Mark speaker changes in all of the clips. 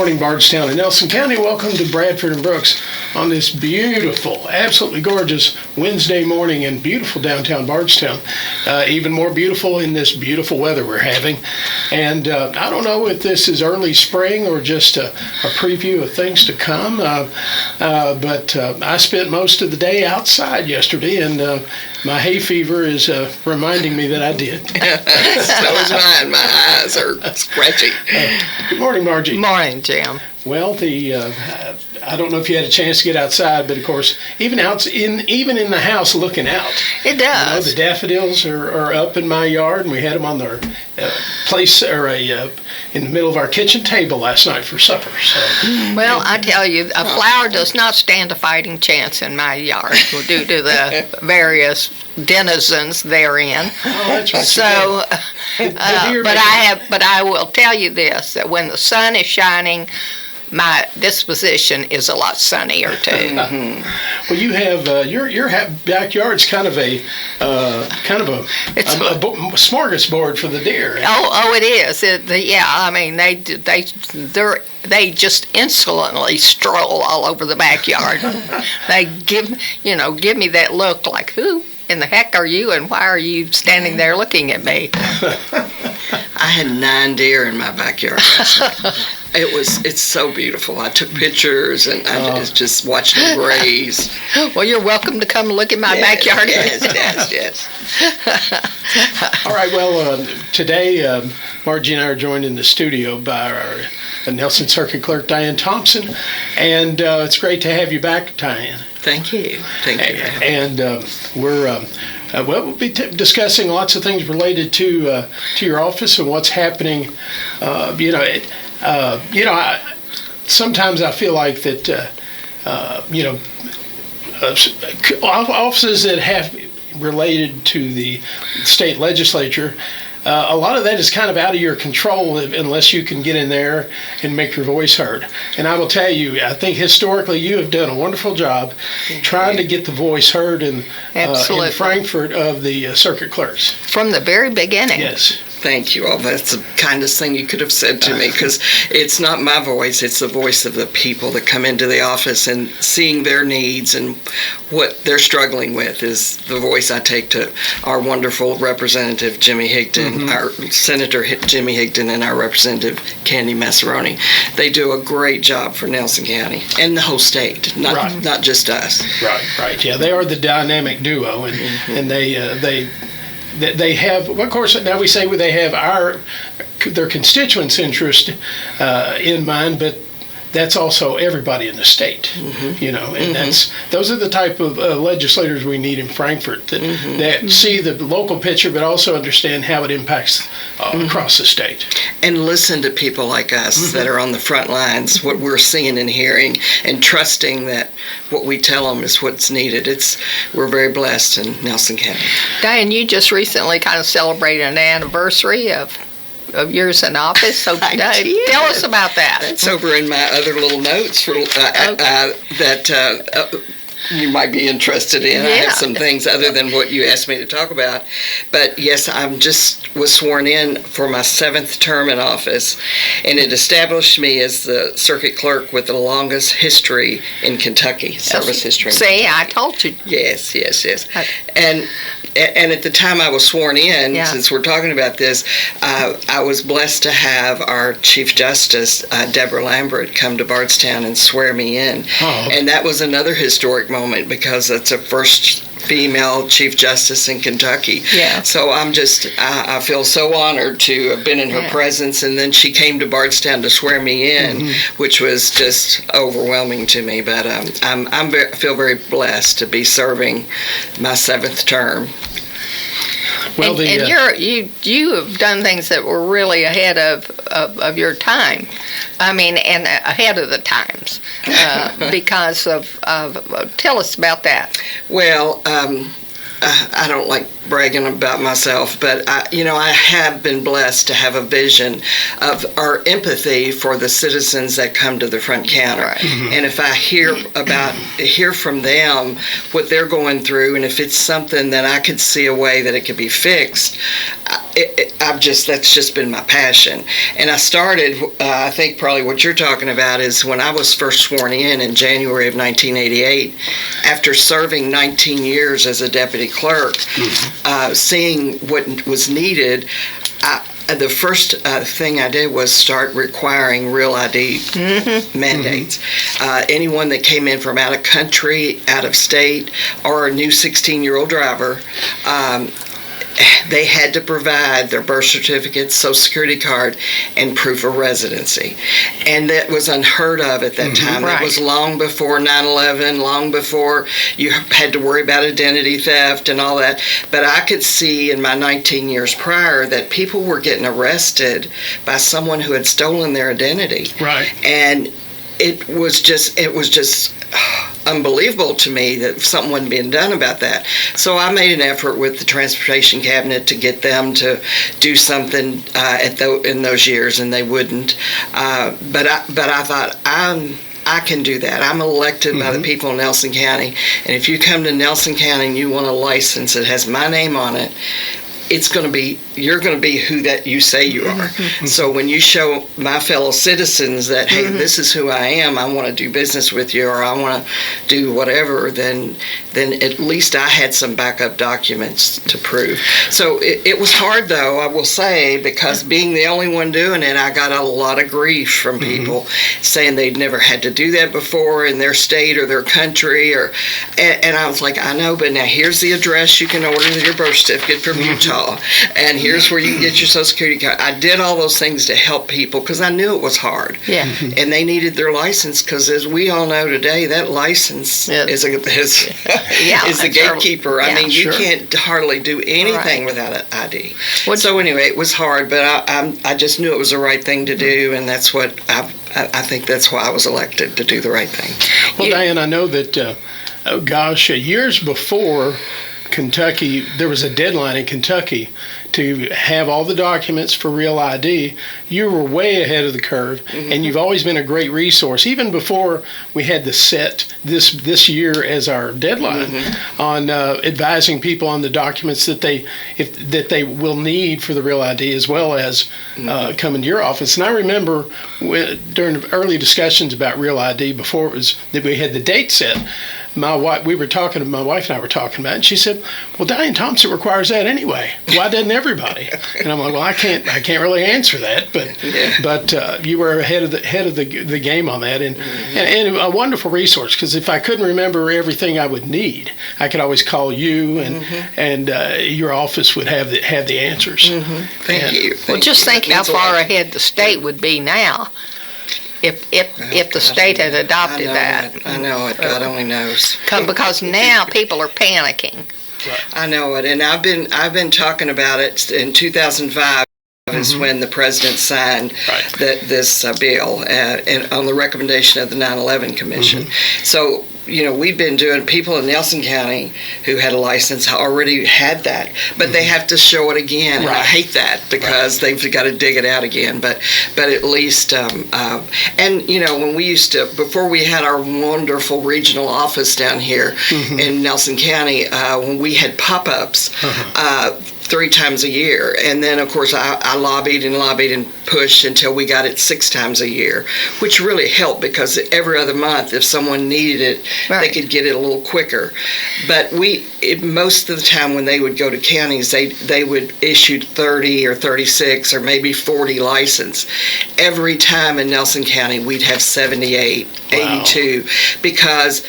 Speaker 1: morning, Bardstown and Nelson County. Welcome to Bradford and Brooks on this beautiful, absolutely gorgeous Wednesday morning in beautiful downtown Bardstown. Even more beautiful in this beautiful weather we're having. And I don't know if this is early spring or just a preview of things to come, but I spent most of the day outside yesterday, and my hay fever is reminding me that I did.
Speaker 2: So is mine. My eyes are scratchy.
Speaker 1: Good morning, Margie.
Speaker 3: Morning, Jim.
Speaker 1: Well, I don't know if you had a chance to get outside, but of course, even in the house looking out.
Speaker 3: It does.
Speaker 1: You know, the daffodils are up in my yard, and we had them on their in the middle of our kitchen table last night for supper. So,
Speaker 3: well, I tell you, a flower does not stand a fighting chance in my yard due to the various denizens therein.
Speaker 1: Oh, that's right.
Speaker 3: So, but I will tell you this: that when the sun is shining, my disposition is a lot sunnier too.
Speaker 1: Well, you have your backyard's kind of a smorgasbord for the deer.
Speaker 3: Oh, it is. I mean, they just insolently stroll all over the backyard. They give me that look like, who in the heck are you, and why are you standing there looking at me?
Speaker 2: I had 9 deer in my backyard last night. It's so beautiful. I took pictures, and I just watched them graze.
Speaker 3: Well, you're welcome to come look at my backyard.
Speaker 2: Yes.
Speaker 1: All right, well, today Margie and I are joined in the studio by our Nelson Circuit Clerk Diane Thompson, and it's great to have you back, Diane.
Speaker 2: Thank you.
Speaker 1: And we'll be discussing lots of things related to your office and what's happening. Sometimes I feel like that, offices that have related to the state legislature, a lot of that is kind of out of your control unless you can get in there and make your voice heard. And I will tell you, I think historically you have done a wonderful job trying to get the voice heard in Frankfort of the circuit clerks.
Speaker 3: From the very beginning.
Speaker 1: Yes.
Speaker 2: Thank you all. That's the kindest thing you could have said to me, because it's not my voice, it's the voice of the people that come into the office, and seeing their needs and what they're struggling with is the voice I take to our wonderful representative, Jimmy Higdon, our Senator Jimmy Higdon, and our representative, Candy Massaroni. They do a great job for Nelson County and the whole state, not just us.
Speaker 1: Right. Yeah, they are the dynamic duo, and they have, of course, now we say they have their constituents' interest in mind, but that's also everybody in the state, and those are the type of legislators we need in Frankfort that see the local picture, but also understand how it impacts across the state.
Speaker 2: And listen to people like us that are on the front lines, what we're seeing and hearing, and trusting that what we tell them is what's needed. We're very blessed in Nelson County.
Speaker 3: Diane, you just recently kind of celebrated an anniversary of yours in office, so tell us about that.
Speaker 2: It's over in my other little notes that you might be interested in.
Speaker 3: Yeah.
Speaker 2: I have some things other than what you asked me to talk about. But yes, I was sworn in for my 7th term in office, and it established me as the circuit clerk with the longest history in Kentucky, service history.
Speaker 3: See, I told you.
Speaker 2: Yes. And at the time I was sworn in, since we're talking about this, I was blessed to have our Chief Justice, Deborah Lambert, come to Bardstown and swear me in. Oh. And that was another historic moment, because it's the first female Chief Justice in Kentucky. Yeah. So I feel so honored to have been in her presence, and then she came to Bardstown to swear me in, which was just overwhelming to me. But I feel very blessed to be serving my 7th term.
Speaker 1: Well,
Speaker 3: you have done things that were really ahead of your time. I mean, and ahead of the times, because of tell us about that.
Speaker 2: Well, I don't like bragging about myself, but I have been blessed to have a vision of our empathy for the citizens that come to the front counter. Right. And if I hear from them what they're going through, and if it's something that I could see a way that it could be fixed, that's just been my passion. And I started, I think probably what you're talking about is when I was first sworn in January of 1988, after serving 19 years as a deputy clerk, seeing what was needed, the first thing I did was start requiring real ID mandates. Anyone that came in from out of country, out of state, or a new 16-year-old driver, they had to provide their birth certificate, social security card, and proof of residency. And that was unheard of at that time.
Speaker 3: Right.
Speaker 2: It was long before 9/11, long before you had to worry about identity theft and all that. But I could see in my 19 years prior that people were getting arrested by someone who had stolen their identity.
Speaker 1: Right.
Speaker 2: And it was just unbelievable to me that something wasn't being done about that. So I made an effort with the Transportation Cabinet to get them to do something in those years, and they wouldn't. But I thought, I can do that. I'm elected by the people in Nelson County, and if you come to Nelson County and you want a license that has my name on it, you're going to be who that you say you are. So when you show my fellow citizens that, hey, this is who I am, I want to do business with you, or I want to do whatever, then at least I had some backup documents to prove. So it was hard, though, I will say, because being the only one doing it, I got a lot of grief from people saying they'd never had to do that before in their state or their country, and I was like, I know, but now here's the address you can order your birth certificate from Utah. And here's where you can get your social security card. I did all those things to help people because I knew it was hard.
Speaker 3: Yeah.
Speaker 2: And they needed their license because, as we all know today, that license is the gatekeeper. I mean, you can't hardly do anything without an ID. So anyway, it was hard, but I just knew it was the right thing to do, and that's what I think that's why I was elected, to do the right thing.
Speaker 1: Well, Diane, I know that, years before Kentucky, there was a deadline in Kentucky to have all the documents for real ID. You were way ahead of the curve, and you've always been a great resource, even before we had the set this year as our deadline on advising people on the documents that they will need for the real ID, as well as coming to your office. And I remember during the early discussions about real ID, before it was that we had the date set, my wife and I were talking about it, and she said, well, Diane Thompson requires that anyway. Why doesn't everybody? And I'm like, well, I can't really answer that, but you were ahead of the game on that, and a wonderful resource, because if I couldn't remember everything I would need, I could always call you, and your office would have the answers.
Speaker 2: Thank you.
Speaker 3: Well, just think how far ahead the state would be now. If the state had adopted that.
Speaker 2: I know it. God only knows.
Speaker 3: Because now people are panicking.
Speaker 1: Right.
Speaker 2: I know it, and I've been talking about it. In 2005 is when the president signed this bill, and on the recommendation of the 9/11 Commission. So, we've been doing, people in Nelson County who had a license already had that, but they have to show it again. And I hate that, because they've got to dig it out again. But at least, and when we used to, before we had our wonderful regional office down here in Nelson County, when we had pop-ups, 3 times a year, and then of course I lobbied and pushed until we got it 6 times a year, which really helped, because every other month, if someone needed it, they could get it a little quicker. But most of the time when they would go to counties, they would issue 30 or 36 or maybe 40 license. Every time in Nelson County, we'd have 78, 82, because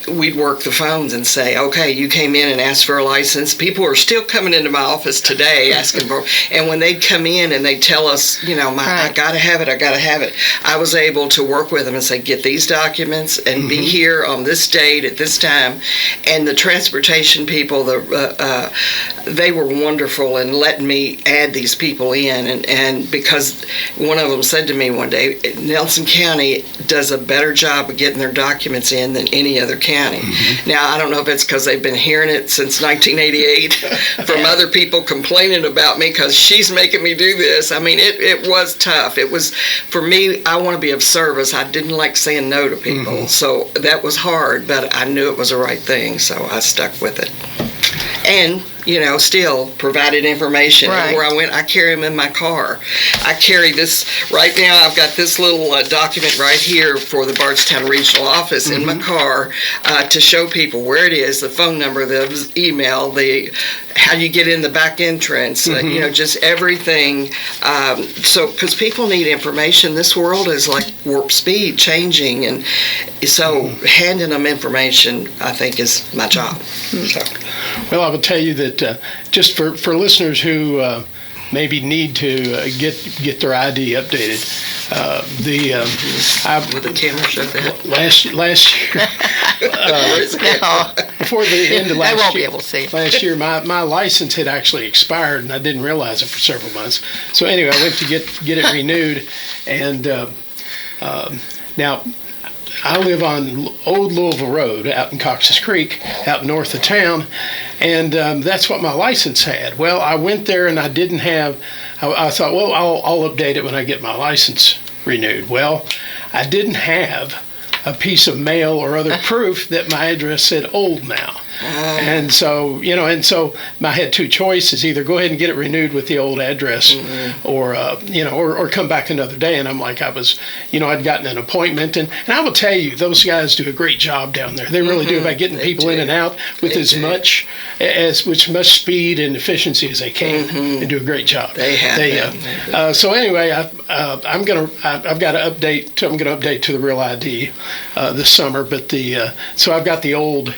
Speaker 2: we'd work the phones and say, okay, you came in and asked for a license. People are still coming into my office today asking for, and when they'd come in and they'd tell us, I gotta have it, I was able to work with them and say, get these documents and be here on this date at this time. And the transportation people, they were wonderful in letting me add these people in, and because one of them said to me one day, Nelson County does a better job of getting their documents in than any other county. Now, I don't know if it's because they've been hearing it since 1988 from other people complaining about me because she's making me do this. I mean, it was tough. It was, for me, I want to be of service. I didn't like saying no to people. So that was hard, but I knew it was the right thing, so I stuck with it. And still provided information.
Speaker 3: Right.
Speaker 2: And where I went, I carry them in my car. I carry this, right now I've got this little document right here for the Bardstown Regional Office in my car to show people where it is, the phone number, the email, how you get in the back entrance, just everything. Because people need information. This world is like warp speed, changing, and so handing them information, I think, is my job. So.
Speaker 1: Well, I will tell you that just for listeners who maybe need to get their ID updated,
Speaker 2: Will the camera show that?
Speaker 1: Last year, before the end of last year,
Speaker 3: they won't be able to see it.
Speaker 1: Last year, my license had actually expired, and I didn't realize it for several months. So anyway, I went to get it renewed, and now I live on Old Louisville Road out in Cox's Creek, out north of town, and that's what my license had. Well, I went there and I didn't have, I thought, well, I'll update it when I get my license renewed. Well, I didn't have a piece of mail or other proof that my address said old now. And so, I had two choices: either go ahead and get it renewed with the old address, or come back another day. And I'm like, I'd gotten an appointment, and I will tell you, those guys do a great job down there. They really do, by getting people in and out with as much speed and efficiency as they can. They do a great job. So anyway, I've got to update. I'm going to update to the real ID this summer, but so I've got the old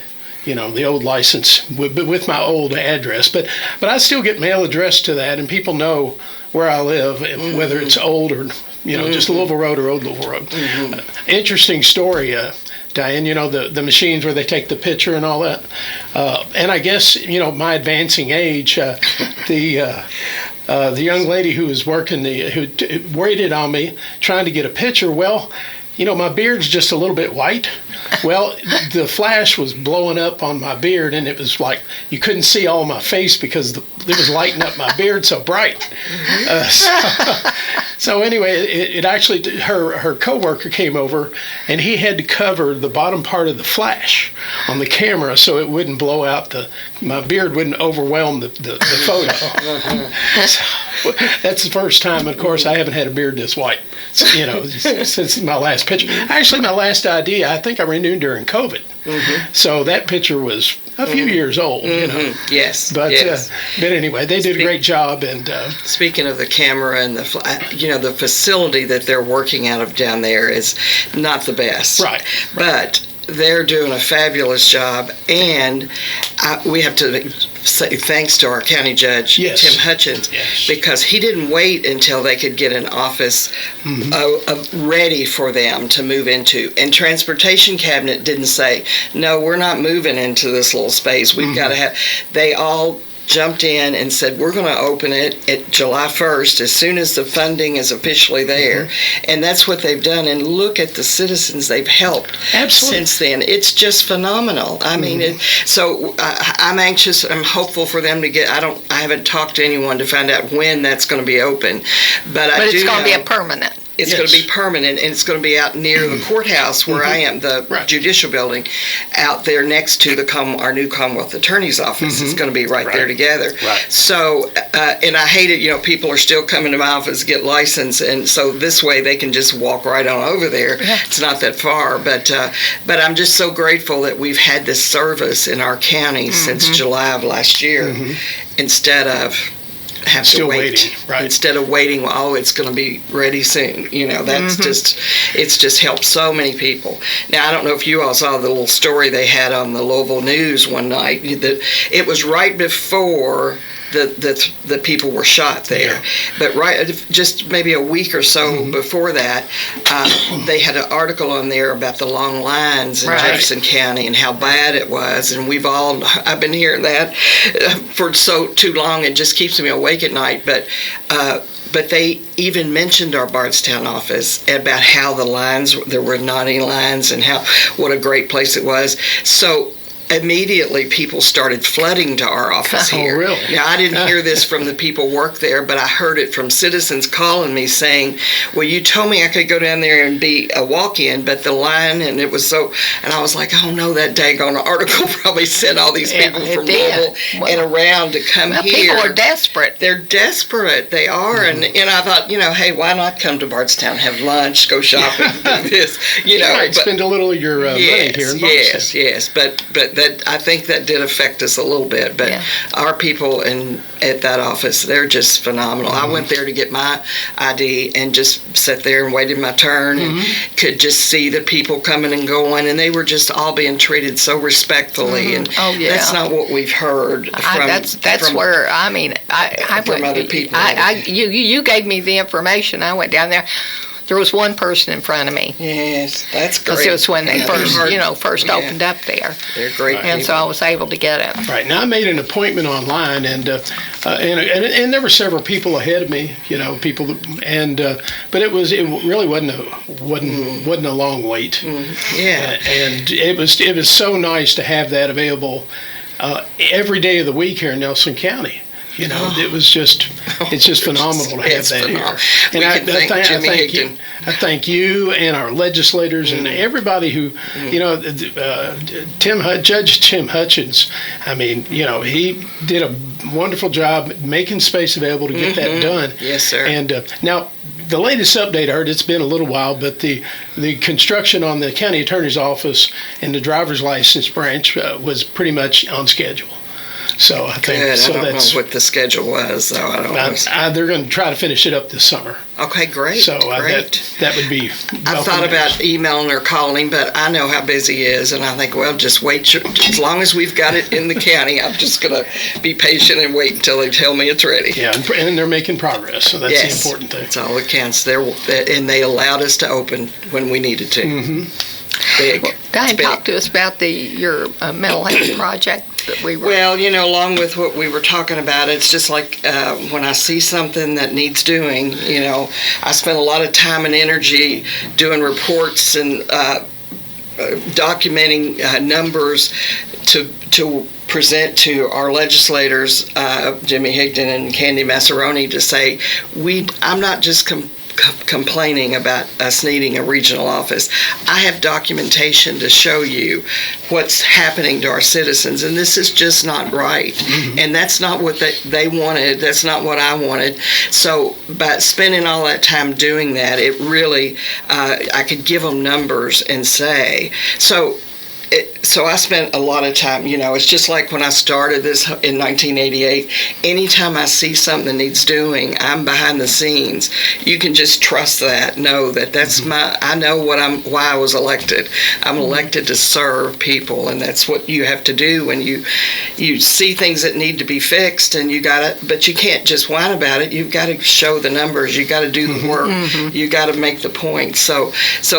Speaker 1: license with my old address, but I still get mail addressed to that, and people know where I live, whether it's old or just Louisville Road or Old Louisville Road. Interesting story, Diane. The machines where they take the picture and all that, and I guess my advancing age, the young lady who was working who waited on me trying to get a picture. Well, my beard's just a little bit white. Well, the flash was blowing up on my beard, and it was like you couldn't see all my face because it was lighting up my beard so bright. So anyway, it actually, her coworker came over, and he had to cover the bottom part of the flash on the camera so it wouldn't blow out my beard wouldn't overwhelm the photo. So, that's the first time, of course, I haven't had a beard this white, since my last picture. Actually, my last ID, I think I renewed during COVID. So that picture was a few years old,
Speaker 2: Yes.
Speaker 1: But anyway, they did a great job. And
Speaker 2: speaking of the camera and the facility that they're working out of down there is not the best.
Speaker 1: Right.
Speaker 2: But they're doing a fabulous job, and we have to say thanks to our county judge, Tim Hutchins, because he didn't wait until they could get an office ready for them to move into. And Transportation Cabinet didn't say, no, we're not moving into this little space. We've got to have, they all jumped in and said, we're going to open it at July 1st as soon as the funding is officially there. And that's what they've done. And look at the citizens they've helped since then. It's just phenomenal. I mean, so I'm anxious. I'm hopeful for them to get, I haven't talked to anyone to find out when that's going to be open. But it's going to be
Speaker 3: a permanent.
Speaker 2: It's going to be permanent, and it's going to be out near the courthouse where I am, the judicial building, out there next to our new Commonwealth Attorney's office. It's going to be right there together. So, and I hate it, people are still coming to my office to get licensed, and so this way they can just walk right on over there. It's not that far, but I'm just so grateful that we've had this service in our county since July of last year, instead of have
Speaker 1: still
Speaker 2: to wait.
Speaker 1: Waiting,
Speaker 2: instead of waiting, it's going to be ready soon. That's it's just helped so many people. Now, I don't know if you all saw the little story they had on the Louisville News one night. It was right before the people were shot there. But just maybe a week or so before that, they had an article on there about the long lines in Jefferson County and how bad it was. And I've been hearing that for too long. It just keeps me awake at night. But they even mentioned our Bardstown office about how there were not any lines and what a great place it was. So immediately people started flooding to our office here.
Speaker 1: Oh, really?
Speaker 2: Now, I didn't hear this from the people who work there, but I heard it from citizens calling me saying, well, you told me I could go down there and be a walk-in, but the line, and it was so, and I was like, oh no, that daggone article probably sent all these people from Louisville and around to come here.
Speaker 3: People are desperate.
Speaker 2: They're desperate. They are. And I thought, hey, why not come to Bardstown, have lunch, go shopping, do this,
Speaker 1: Right, spend a little of your money here in Bardstown.
Speaker 2: Yes. But that, I think that did affect us a little bit. But our people at that office, they're just phenomenal. I went there to get my ID and just sat there and waited my turn and could just see the people coming and going, and they were just all being treated so respectfully. And that's not what we've heard from
Speaker 3: that's where I
Speaker 2: from
Speaker 3: went,
Speaker 2: other people.
Speaker 3: You gave me the information. I went down there. There was one person in front of me.
Speaker 2: Yes, that's great.
Speaker 3: Because it was when they first opened up there.
Speaker 2: They're great
Speaker 3: and
Speaker 2: people.
Speaker 3: so I was able to get it.
Speaker 1: Right. Now I made an appointment online, and there were several people ahead of me. But it really wasn't a long wait.
Speaker 2: Yeah.
Speaker 1: And it was so nice to have that available every day of the week here in Nelson County. It's just phenomenal to have that here. And I thank you and our legislators and everybody who, Judge Tim Hutchins. He did a wonderful job making space available to get that done.
Speaker 2: Yes, sir.
Speaker 1: And now, the latest update I heard, it's been a little while, but the construction on the county attorney's office and the driver's license branch was pretty much on schedule. So I think
Speaker 2: I don't know what the schedule was, though. I don't know.
Speaker 1: They're going to try to finish it up this summer.
Speaker 2: Okay, great.
Speaker 1: So
Speaker 2: great.
Speaker 1: That would be.
Speaker 2: I thought about emailing or calling, but I know how busy he is, and I think, well, just wait. As long as we've got it in the county, I'm just going to be patient and wait until they tell me it's ready.
Speaker 1: Yeah, and they're making progress, so that's the important thing.
Speaker 2: That's all that counts. And they allowed us to open when we needed to. Big.
Speaker 3: Well, Diane, talk to us about your mental health project that we were.
Speaker 2: Well, along with what we were talking about, it's just like when I see something that needs doing, I spend a lot of time and energy doing reports and documenting numbers to present to our legislators, Jimmy Higdon and Candy Massaroni, to say, I'm not just complaining about us needing a regional office. I have documentation to show you what's happening to our citizens, and this is just not right. And that's not what they wanted. That's not what I wanted. So by spending all that time doing that, it really, I could give them numbers and say, so I spent a lot of time, it's just like when I started this in 1988. Anytime I see something that needs doing, I'm behind the scenes. You can just trust that, know that that's I know why I was elected. I'm elected to serve people, and that's what you have to do when you see things that need to be fixed, and but you can't just whine about it. You've got to show the numbers. You got to do the work. You got to make the point. So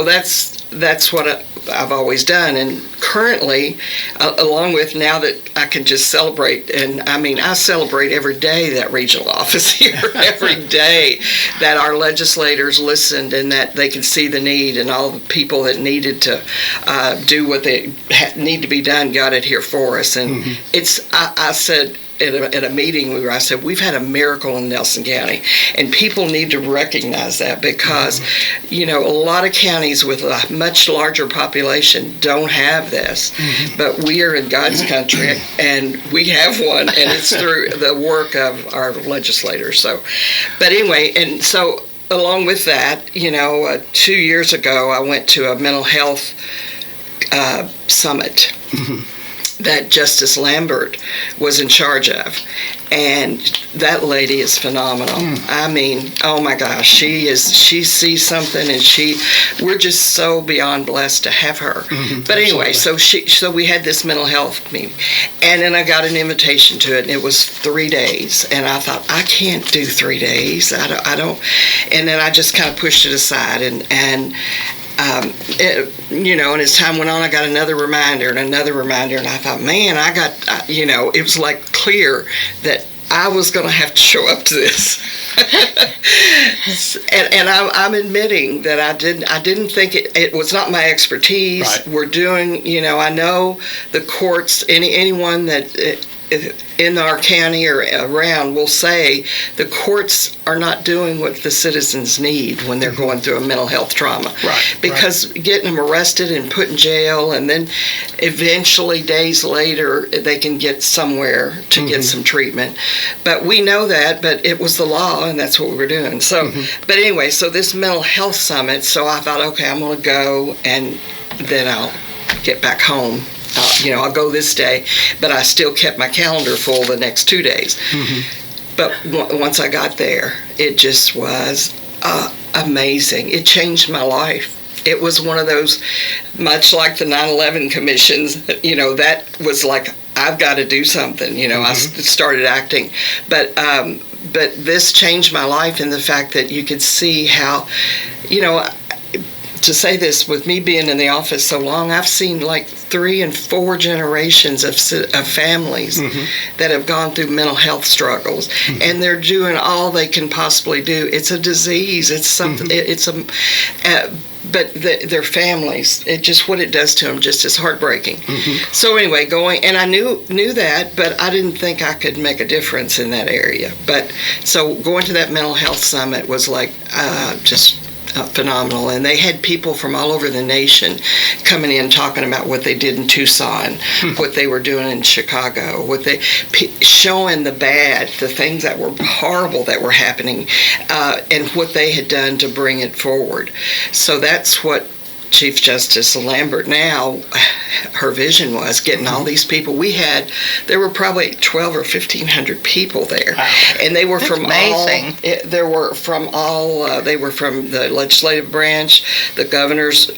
Speaker 2: that's what I've always done, and currently, along with now that I can just celebrate, and I celebrate every day that regional office here, every day that our legislators listened and that they could see the need, and all the people that needed to do what they need to be done got it here for us. And I said, at a meeting I said, we've had a miracle in Nelson County, and people need to recognize that, because a lot of counties with a much larger population don't have this, but we are in God's country, and we have one, and it's through the work of our legislators. But anyway, and so along with that, 2 years ago I went to a mental health summit that Justice Lambert was in charge of, and that lady is phenomenal. Oh my gosh, she sees something, and we're just so beyond blessed to have her. But anyway, so we had this mental health meeting, and then I got an invitation to it, and it was 3 days, and I thought, I can't do 3 days. I don't, and then I just kind of pushed it aside, and and as time went on, I got another reminder, and I thought, man, it was like clear that I was going to have to show up to this. and I'm admitting that I didn't think it was not my expertise.
Speaker 1: Right.
Speaker 2: We're doing, I know the courts, anyone that in our county or around will say the courts are not doing what the citizens need when they're going through a mental health trauma.
Speaker 1: Right.
Speaker 2: Because getting them arrested and put in jail, and then eventually days later they can get somewhere to get some treatment. But we know that, but it was the law, and that's what we were doing. So, but anyway, so this mental health summit, so I thought, okay, I'm going to go, and then I'll get back home. I'll go this day, but I still kept my calendar full the next 2 days. But once I got there, it just was amazing. It changed my life. It was one of those, much like the 9/11 commissions, that was like, I've got to do something. I started acting. But this changed my life in the fact that you could see how, to say this, with me being in the office so long, I've seen like 3 and 4 generations of families that have gone through mental health struggles, and they're doing all they can possibly do. It's a disease. It's something. But their families, what it does to them just is heartbreaking. So anyway, and I knew that, but I didn't think I could make a difference in that area. But so going to that mental health summit was like just phenomenal, and they had people from all over the nation coming in talking about what they did in Tucson, what they were doing in Chicago, showing the things that were horrible that were happening, and what they had done to bring it forward. So that's what Chief Justice Lambert now, her vision was getting all these people. There were probably 1,200 or 1,500 people there.
Speaker 3: Wow.
Speaker 2: And they were
Speaker 3: That's
Speaker 2: from
Speaker 3: amazing.
Speaker 2: they were from the legislative branch, the governor's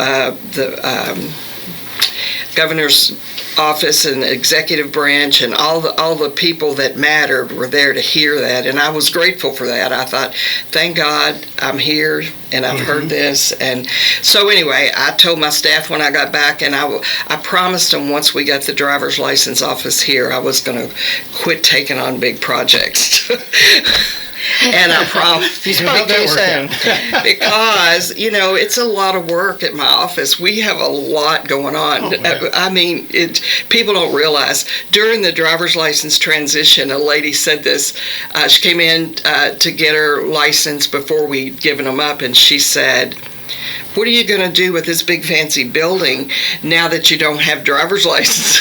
Speaker 2: office and the executive branch, and all the people that mattered were there to hear that, and I was grateful for that. I thought, thank God I'm here and I've heard this. And so anyway, I told my staff when I got back, and I promised them once we got the driver's license office here, I was going to quit taking on big projects. And I promise
Speaker 3: you spoke too soon.
Speaker 2: Because, it's a lot of work at my office. We have a lot going on. I mean, people don't realize. During the driver's license transition, a lady said this. She came in to get her license before we'd given them up, and she said, "What are you going to do with this big fancy building now that you don't have driver's license?"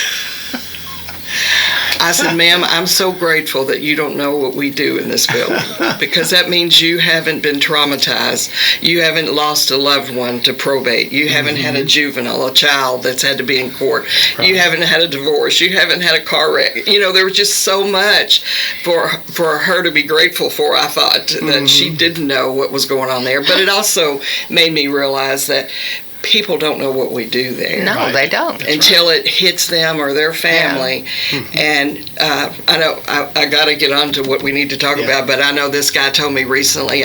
Speaker 2: I said, "Ma'am, I'm so grateful that you don't know what we do in this building, because that means you haven't been traumatized. You haven't lost a loved one to probate. You haven't had a juvenile, a child that's had to be in court. Right. You haven't had a divorce. You haven't had a car wreck." There was just so much for her to be grateful for, I thought, that she didn't know what was going on there. But it also made me realize that people don't know what we do there.
Speaker 3: No,
Speaker 1: right.
Speaker 3: They don't.
Speaker 2: Until it hits them or their family. Yeah. And I know I got to get on to what we need to talk about, but I know this guy told me recently,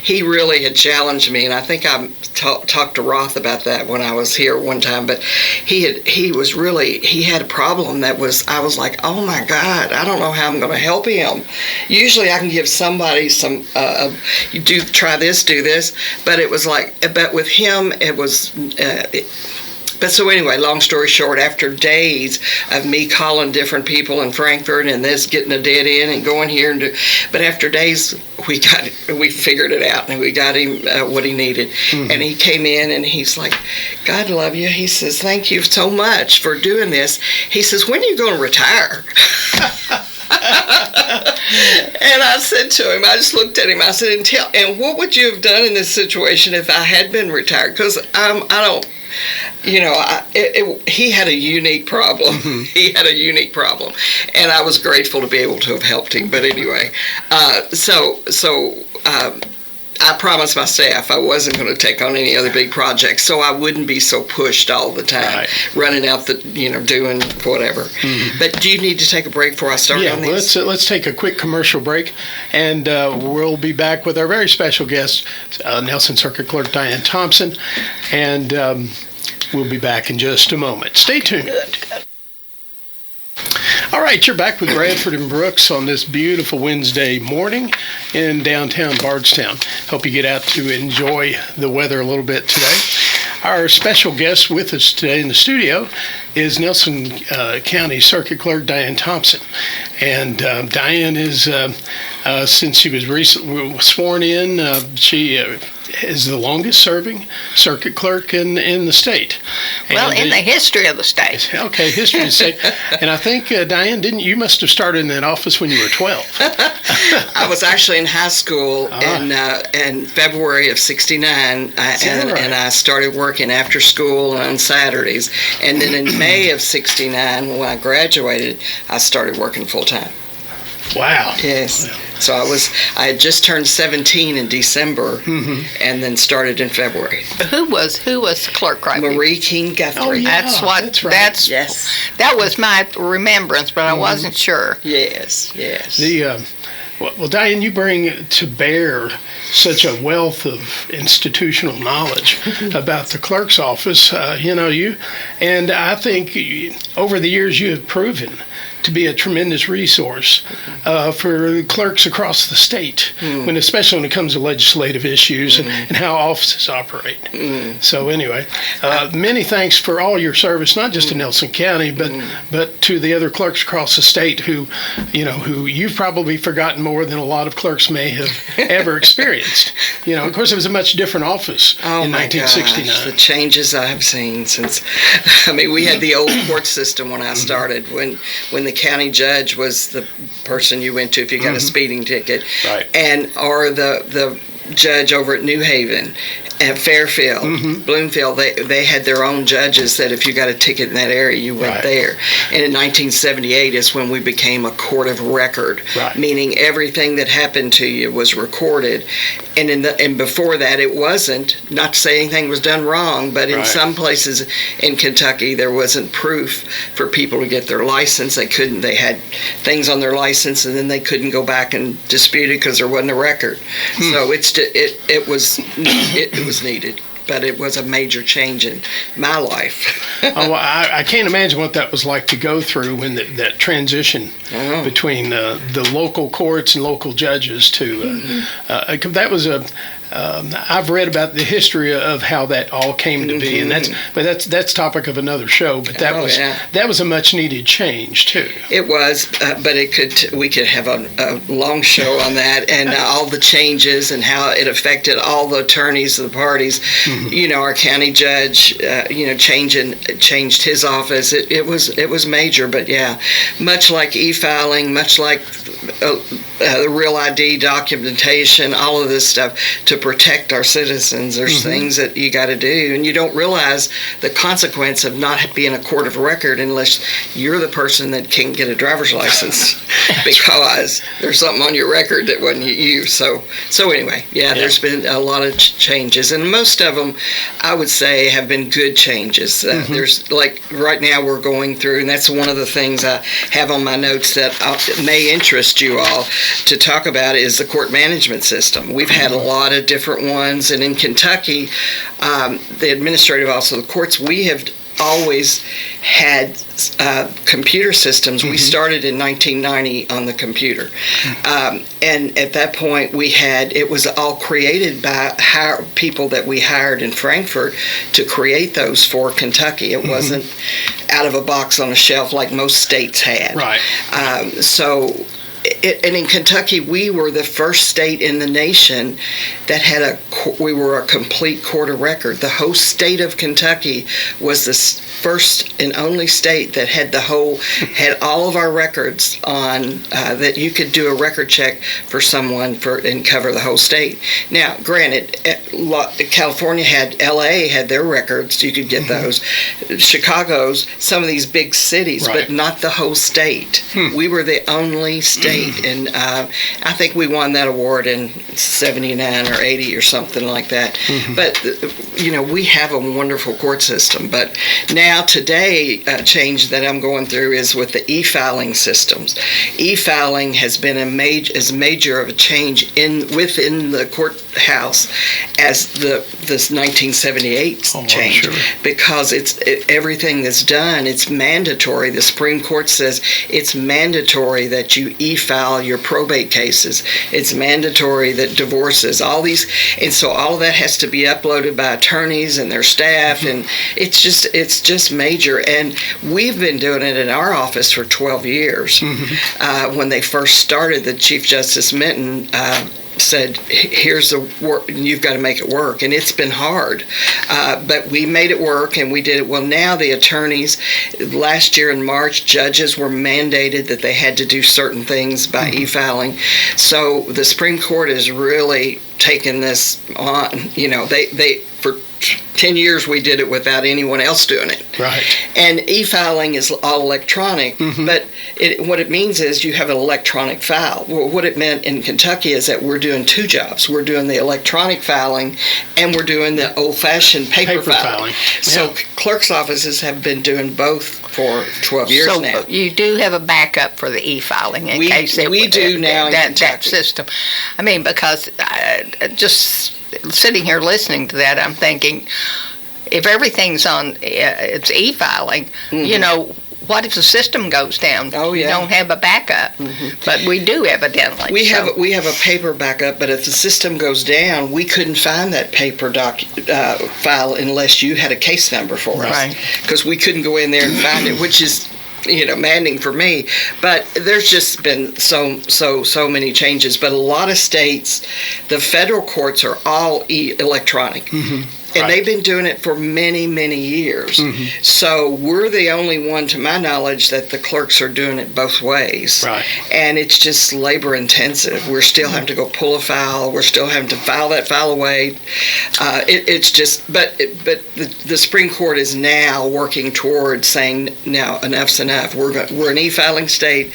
Speaker 2: he really had challenged me, and I think I talked to Roth about that when I was here one time, but he had a problem that I was like, oh my God, I don't know how I'm going to help him. Usually I can give somebody some, try this, do this, but it was like, but with him, it was, but so anyway, long story short, after days of me calling different people in Frankfurt and this getting a dead end and going here but after days we figured it out, and we got him what he needed. And he came in and he's like, "God love you." He says, "Thank you so much for doing this." He says, "When are you going to retire?" And I said to him, I just looked at him, I said, and what would you have done in this situation if I had been retired? Because I don't, he had a unique problem. He had a unique problem. And I was grateful to be able to have helped him. But anyway, I promised my staff I wasn't going to take on any other big projects, so I wouldn't be so pushed all the time, running out doing whatever. But do you need to take a break before I start on this?
Speaker 1: Let's take a quick commercial break, and we'll be back with our very special guest, Nelson Circuit Clerk Diane Thompson, and we'll be back in just a moment. Stay tuned. All right, you're back with Bradford and Brooks on this beautiful Wednesday morning in downtown Bardstown. Hope you get out to enjoy the weather a little bit today. Our special guest with us today in the studio is Nelson County Circuit Clerk Diane Thompson. And Diane is, since she was recently sworn in, she is the longest serving circuit clerk in the state.
Speaker 3: Well, in the history of the state.
Speaker 1: Okay, history of the state. And I think, Diane, you must have started in that office when you were 12.
Speaker 2: I was actually in high school in February of '69, and I started working after school on Saturdays. And then in May of '69, when I graduated, I started working full-time.
Speaker 1: Wow.
Speaker 2: Yes. So I had just turned 17 in December, and then started in February.
Speaker 3: Who was clerk right
Speaker 2: Marie King Guthrie.
Speaker 1: Oh, yeah,
Speaker 3: That's what.
Speaker 1: right.
Speaker 2: Yes.
Speaker 3: That was my remembrance, but I wasn't sure.
Speaker 2: Yes.
Speaker 1: Well, Diane, you bring to bear such a wealth of institutional knowledge about the clerk's office. And I think over the years you have proven to be a tremendous resource for clerks across the state, especially when it comes to legislative issues and how offices operate. So anyway, many thanks for all your service, not just to Nelson County, but to the other clerks across the state who you've probably forgotten more than a lot of clerks may have ever experienced. Of course, it was a much different office in 1969.
Speaker 2: Gosh, the changes I've seen since. We had the old court system when I started, when the county judge was the person you went to if you got a speeding ticket,
Speaker 1: right,
Speaker 2: or the judge over at New Haven, at Fairfield, Bloomfield. They had their own judges that if you got a ticket in that area, you went there. And in 1978 is when we became a court of record, meaning everything that happened to you was recorded. And before that, it wasn't. Not to say anything was done wrong, but in some places in Kentucky, there wasn't proof for people to get their license. They had things on their license, and then they couldn't go back and dispute it because there wasn't a record. So it was needed, but it was a major change in my life.
Speaker 1: I can't imagine what that was like to go through when that transition between the local courts and local judges to that was I've read about the history of how that all came to be, and that's topic of another show. But that was a much needed change too.
Speaker 2: It was, but we could have a long show on that and all the changes and how it affected all the attorneys of the parties. Our county judge, changed his office. It was major, but much like e-filing, much like the real ID documentation, all of this stuff to protect our citizens. There's things that you got to do, and you don't realize the consequence of not being a court of record unless you're the person that can't get a driver's license because there's something on your record that wasn't you. So anyway, there's been a lot of changes, and most of them, I would say, have been good changes. There's, like, right now we're going through, and that's one of the things I have on my notes that may interest you all to talk about, is the court management system. We've had a lot of different ones, and in Kentucky, the administrative office of the courts, we have always had computer systems. We started in 1990 on the computer, and at that point it was all created by people that we hired in Frankfurt to create those for Kentucky. It wasn't out of a box on a shelf like most states had. And in Kentucky, we were the first state in the nation that had we were a complete court of record. The whole state of Kentucky was the first and only state that had had all of our records on, that you could do a record check for someone and cover the whole state. Now, granted, California LA had their records. You could get those. Chicago's, some of these big cities, but not the whole state. We were the only state. And I think we won that award in 79 or 80 or something like that. But, we have a wonderful court system. But now now today, a change that I'm going through is with the e-filing systems. E-filing has been as major of a change within the courthouse as this 1978 change,
Speaker 1: sure.
Speaker 2: because everything that's done, it's mandatory. The Supreme Court says it's mandatory that you e-file your probate cases. It's mandatory that divorces, all these, and so all of that has to be uploaded by attorneys and their staff, and it's just major. And we've been doing it in our office for 12 years. When they first started, the Chief Justice Minton said, here's the work, you've got to make it work. And it's been hard, but we made it work, and we did it. Well, now the attorneys, last year in March, judges were mandated that they had to do certain things by e-filing. So the Supreme Court has really taken this on. They for 10 years we did it without anyone else doing it.
Speaker 1: Right.
Speaker 2: And e-filing is all electronic, but what it means is you have an electronic file. Well, what it meant in Kentucky is that we're doing two jobs. We're doing the electronic filing, and we're doing the old-fashioned paper filing. So clerks' offices have been doing both for 12 years now.
Speaker 3: So you do have a backup for the e-filing in case
Speaker 2: we do now
Speaker 3: that system. I mean, because just sitting here listening to that, I'm thinking, if everything's on, it's e-filing, what if the system goes down?
Speaker 2: Oh, yeah.
Speaker 3: You don't have a backup, but we do evidently.
Speaker 2: We have a paper backup, but if the system goes down, we couldn't find that paper file unless you had a case number for us.
Speaker 3: Right.
Speaker 2: Because we couldn't go in there and find it, which is maddening for me. But there's just been so many changes. But a lot of states, the federal courts are all electronic. And they've been doing it for many, many years. So we're the only one, to my knowledge, that the clerks are doing it both ways.
Speaker 1: Right.
Speaker 2: And it's just labor intensive. We're still having to go pull a file. We're still having to file that file away. It's just, but the Supreme Court is now working towards saying, now enough's enough. We're an e-filing state.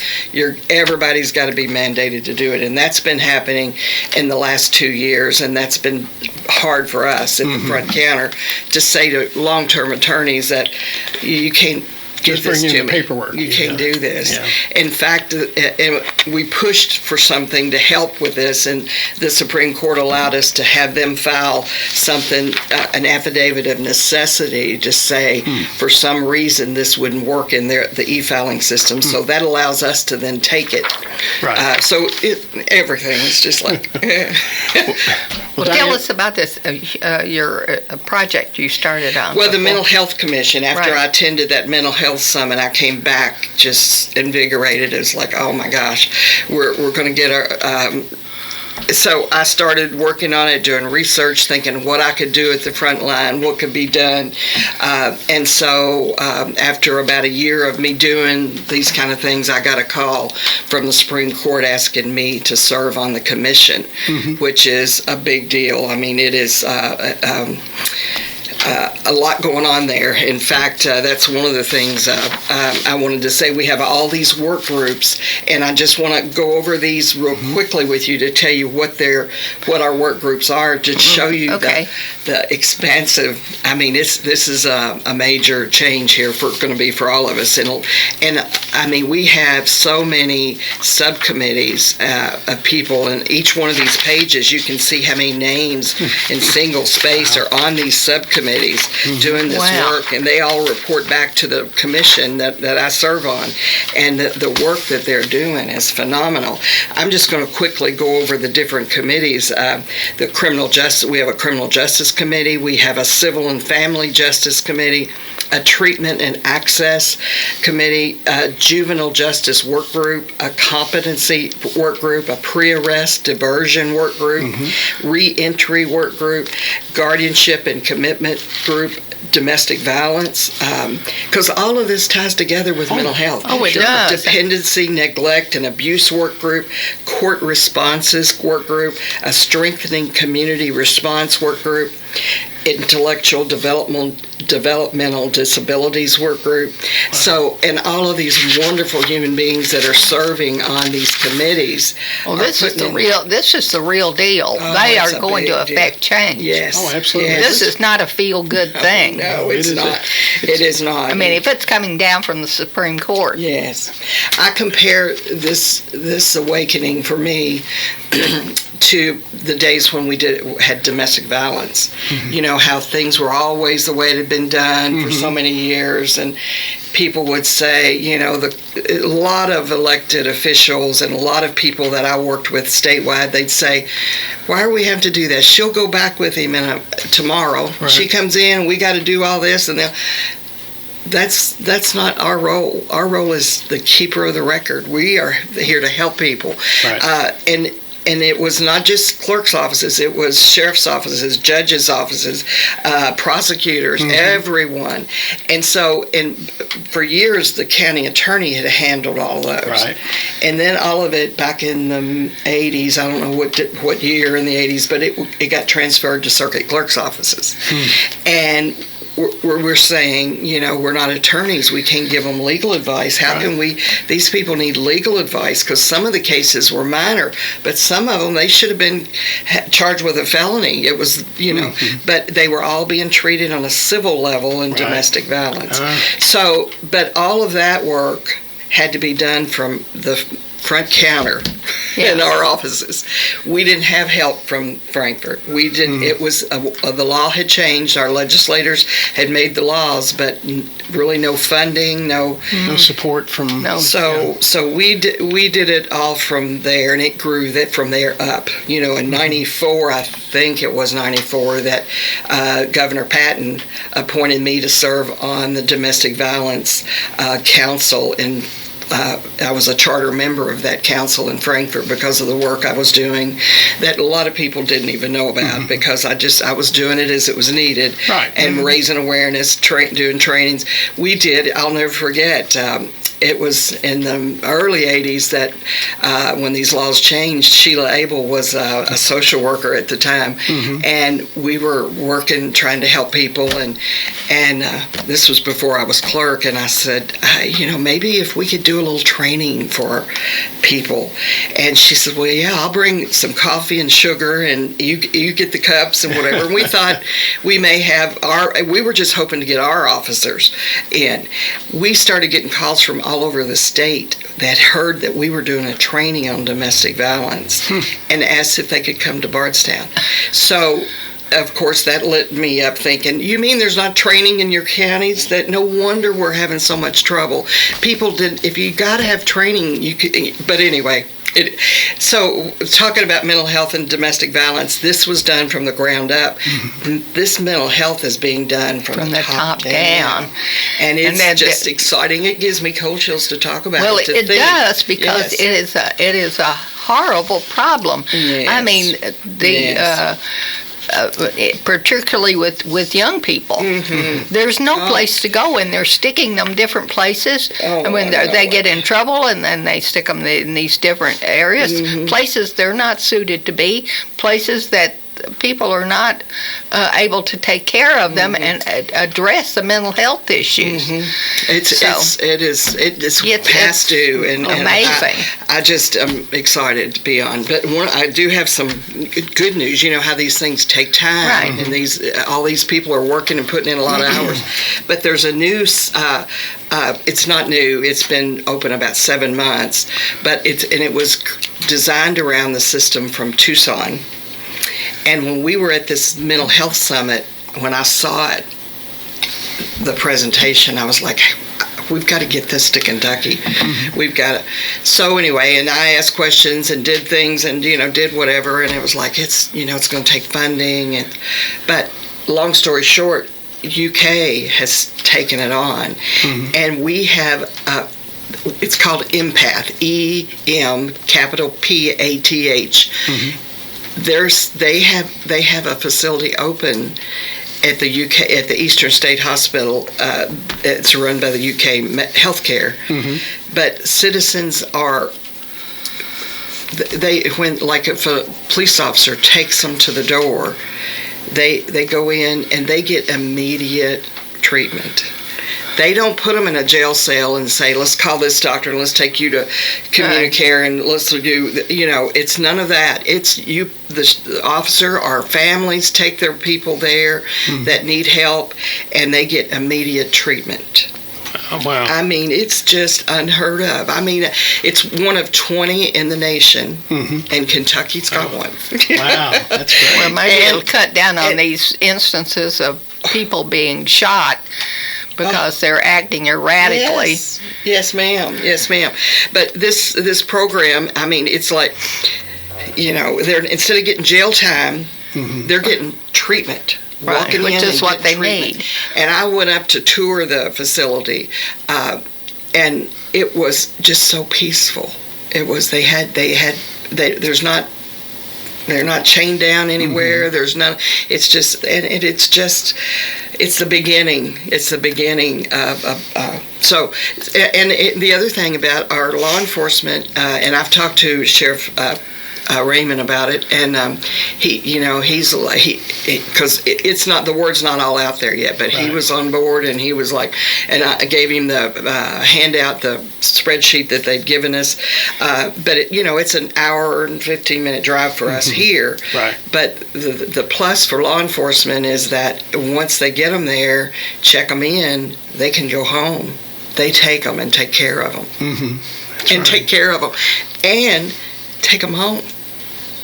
Speaker 2: Everybody's got to be mandated to do it. And that's been happening in the last 2 years, and that's been hard for us at the front counter to say to long-term attorneys that you can't get
Speaker 1: Just
Speaker 2: this
Speaker 1: bring
Speaker 2: to
Speaker 1: in the
Speaker 2: me.
Speaker 1: paperwork.
Speaker 2: You can't do this.
Speaker 1: Yeah.
Speaker 2: In fact, we pushed for something to help with this, and the Supreme Court allowed us to have them file something, an affidavit of necessity, to say for some reason this wouldn't work in the e-filing system. So that allows us to then take it.
Speaker 1: Right.
Speaker 2: So everything is just like.
Speaker 3: Well, tell us about this, your project you started on.
Speaker 2: Well, the Mental Health Commission, after
Speaker 3: Right.
Speaker 2: I attended that Mental Health Summit, I came back just invigorated. It was like, oh my gosh, we're going to get our... So I started working on it, doing research, thinking what I could do at the front line, what could be done. And so after about a year of me doing these kind of things, I got a call from the Supreme Court asking me to serve on the commission, which is a big deal. I mean, it is... a lot going on there. In fact, that's one of the things I wanted to say. We have all these work groups, and I just want to go over these real quickly with you to tell you what our work groups are, to show you the expansive. I mean, this is a major change here going to be for all of us, and I mean, we have so many subcommittees of people, and each one of these pages you can see how many names in single space are on these subcommittees doing this work, and they all report back to the commission that I serve on, and the work that they're doing is phenomenal. I'm just going to quickly go over the different committees. The criminal justice, we have a criminal justice committee, we have a civil and family justice committee, a treatment and access committee, a juvenile justice work group, a competency work group, a pre-arrest diversion work group, re-entry work group, guardianship and commitment group, domestic violence, because all of this ties together with mental health.
Speaker 3: Oh, it does.
Speaker 2: Dependency, neglect, and abuse work group, court responses work group, a strengthening community response work group, intellectual development developmental disabilities work group. So, and all of these wonderful human beings that are serving on these committees.
Speaker 3: Well, this is the real deal. They are going to affect change.
Speaker 2: Yes.
Speaker 1: Oh, absolutely.
Speaker 2: Yes.
Speaker 3: This is not a feel-good thing.
Speaker 2: No, it's not. It is not.
Speaker 3: I mean, if it's coming down from the Supreme Court.
Speaker 2: Yes. I compare this awakening for me to the days when we had domestic violence. You know, how things were always the way it had been done for so many years, and people would say, you know, a lot of elected officials and a lot of people that I worked with statewide, they'd say, why are we having to do that? She'll go back with him tomorrow. Right. She comes in, we got to do all this, and that's not our role. Our role is the keeper of the record. We are here to help people. Right. And it was not just clerks' offices. It was sheriff's offices, judges' offices, prosecutors, everyone. And so, for years, the county attorney had handled all those. Right. And then all of it back in the 80s, I don't know what year in the 80s, but it got transferred to circuit clerks' offices. And we're saying, you know, we're not attorneys. We can't give them legal advice. How can we? These people need legal advice because some of the cases were minor, but some of them, they should have been charged with a felony. It was, you know, but they were all being treated on a civil level in domestic violence. So, but all of that work had to be done from the front counter in our offices. We didn't have help from Frankfurt. We didn't. It was the law had changed. Our legislators had made the laws, but really no funding, no
Speaker 1: support from.
Speaker 2: No. So we did it all from there, and it grew from there up. You know, in '94, I think it was '94 that Governor Patton appointed me to serve on the Domestic Violence Council in. I was a charter member of that council in Frankfurt because of the work I was doing that a lot of people didn't even know about because I was doing it as it was needed and raising awareness, doing trainings. We did, I'll never forget, it was in the early 80s that when these laws changed, Sheila Abel was a social worker at the time, and we were working, trying to help people, and this was before I was clerk, and I said, you know, maybe if we could do a little training for people. And she said, well, yeah, I'll bring some coffee and sugar, and you get the cups and whatever. And we thought we may have we were just hoping to get our officers in. We started getting calls from all over the state that heard that we were doing a training on domestic violence and asked if they could come to Bardstown. So, of course, that lit me up thinking, you mean there's not training in your counties? That no wonder we're having so much trouble. People if you got to have training, you could, but anyway. So, talking about mental health and domestic violence, this was done from the ground up. This mental health is being done from the top down. And it's just exciting. It gives me cold chills to talk about it.
Speaker 3: Well, it does because it is a horrible problem.
Speaker 2: Yes.
Speaker 3: I mean, particularly with young people. There's no place to go, and they're sticking them different places. And when they get in trouble, and then they stick them in these different areas, places they're not suited to be, places that people are not able to take care of them and address the mental health issues.
Speaker 2: It's past due, and
Speaker 3: amazing.
Speaker 2: I just am excited to be on. But I do have some good news. You know how these things take time, and all these people are working and putting in a lot of hours. But there's a new. It's not new. It's been open about 7 months, but it was designed around the system from Tucson. And when we were at this mental health summit, when I saw it, the presentation, I was like, we've got to get this to Kentucky. We've got to. So anyway, and I asked questions and did things and, did whatever. And it was like, it's going to take funding. But long story short, UK has taken it on. And we have, it's called Empath, E-M, capital P-A-T-H. They have a facility open at the UK, at the Eastern State Hospital. It's run by the UK Healthcare, but citizens are. If a police officer takes them to the door, they go in and they get immediate treatment. They don't put them in a jail cell and say, let's call this doctor and let's take you to Communicare and let's do, it's none of that. It's you, the officer or families take their people there that need help, and they get immediate treatment.
Speaker 1: Oh, wow.
Speaker 2: I mean, it's just unheard of. I mean, it's one of 20 in the nation, and Kentucky's got one.
Speaker 1: Wow, that's great.
Speaker 3: Well, maybe it'll cut down on these instances of people being shot because they're acting erratically.
Speaker 2: Yes, ma'am. Yes, ma'am. But this program, I mean, it's like, they're instead of getting jail time, they're getting treatment.
Speaker 3: Right, which is what they need.
Speaker 2: And I went up to tour the facility, and it was just so peaceful. It was they're not chained down anywhere. There's none. It's just it's the beginning. It's the beginning of the other thing about our law enforcement, and I've talked to Sheriff Raymond about it, and he's because it's not, the word's not all out there yet, but he was on board, and he was like, and I gave him the handout, the spreadsheet that they'd given us, but it's an hour and 15-minute drive for us here, but the plus for law enforcement is that once they get them there, check them in, they can go home. They take them and take care of them, take care of them, and take them home.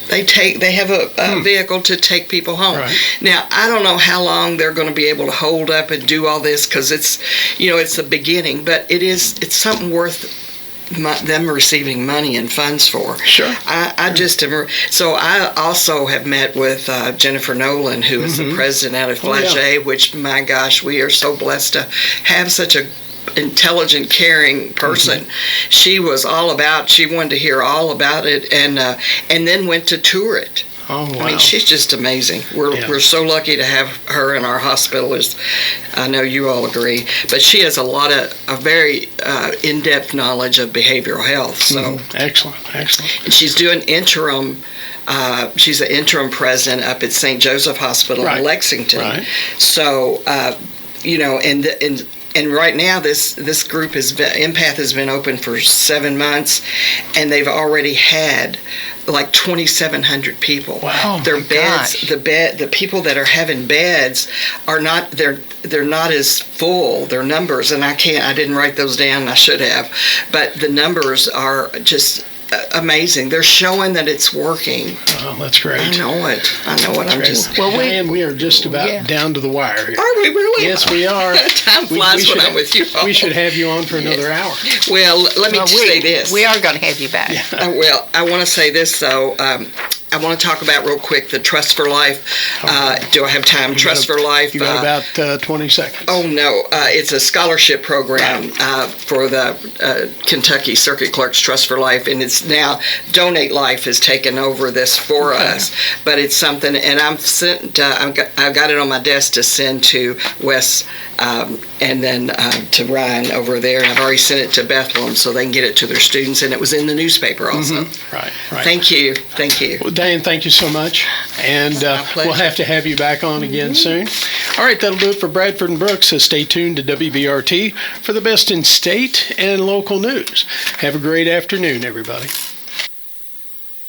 Speaker 2: They have a vehicle to take people home. Right. Now, I don't know how long they're going to be able to hold up and do all this, because it's the beginning, but it's something worth them receiving money and funds for.
Speaker 1: Sure.
Speaker 2: I just am. So I also have met with Jennifer Nolan, who is the president out of Flagey, which, my gosh, we are so blessed to have such a intelligent, caring person. She was she wanted to hear all about it, and then went to tour it.
Speaker 1: Oh, wow.
Speaker 2: I mean, she's just amazing. We're so lucky to have her in our hospital, as I know you all agree. But she has a very in-depth knowledge of behavioral health. So
Speaker 1: excellent.
Speaker 2: And she's doing interim. She's the interim president up at St. Joseph Hospital in Lexington. Right. So and right now, this group Empath has been open for 7 months, and they've already had like 2,700 people.
Speaker 1: Wow!
Speaker 2: Their beds, the people that are having beds are not. They're not as full. Their numbers, and I didn't write those down. I should have, but the numbers are just amazing. They're showing that it's working.
Speaker 1: Oh, that's great.
Speaker 2: I know it. I'm just.
Speaker 1: Well, we are just about down to the wire here.
Speaker 2: Are we really?
Speaker 1: Yes, we are.
Speaker 2: Time flies when I'm with you.
Speaker 1: We should have you on for another hour.
Speaker 2: Well, let me say this.
Speaker 3: We are going to have you back.
Speaker 1: Yeah.
Speaker 2: Well, I want to say this, though. I want to talk about real quick the Trust for Life. Do I have time? Trust for Life.
Speaker 1: You got about 20 seconds.
Speaker 2: Oh, no. It's a scholarship program for the Kentucky Circuit Clerks Trust for Life, and it's now Donate Life has taken over this for us. But it's something, and I've got it on my desk to send to Wes and then to Ryan over there. And I've already sent it to Bethlehem so they can get it to their students, and it was in the newspaper also.
Speaker 1: Right.
Speaker 2: Thank you.
Speaker 1: Well, Diane, thank you so much, and we'll have to have you back on again soon. All right, that'll do it for Bradford and Brooks. So stay tuned to WBRT for the best in state and local news. Have a great afternoon, everybody.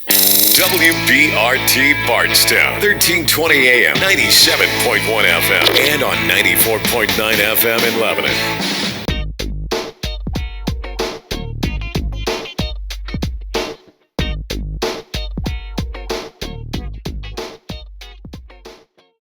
Speaker 4: WBRT Bardstown, 1320 AM, 97.1 FM, and on 94.9 FM in Lebanon.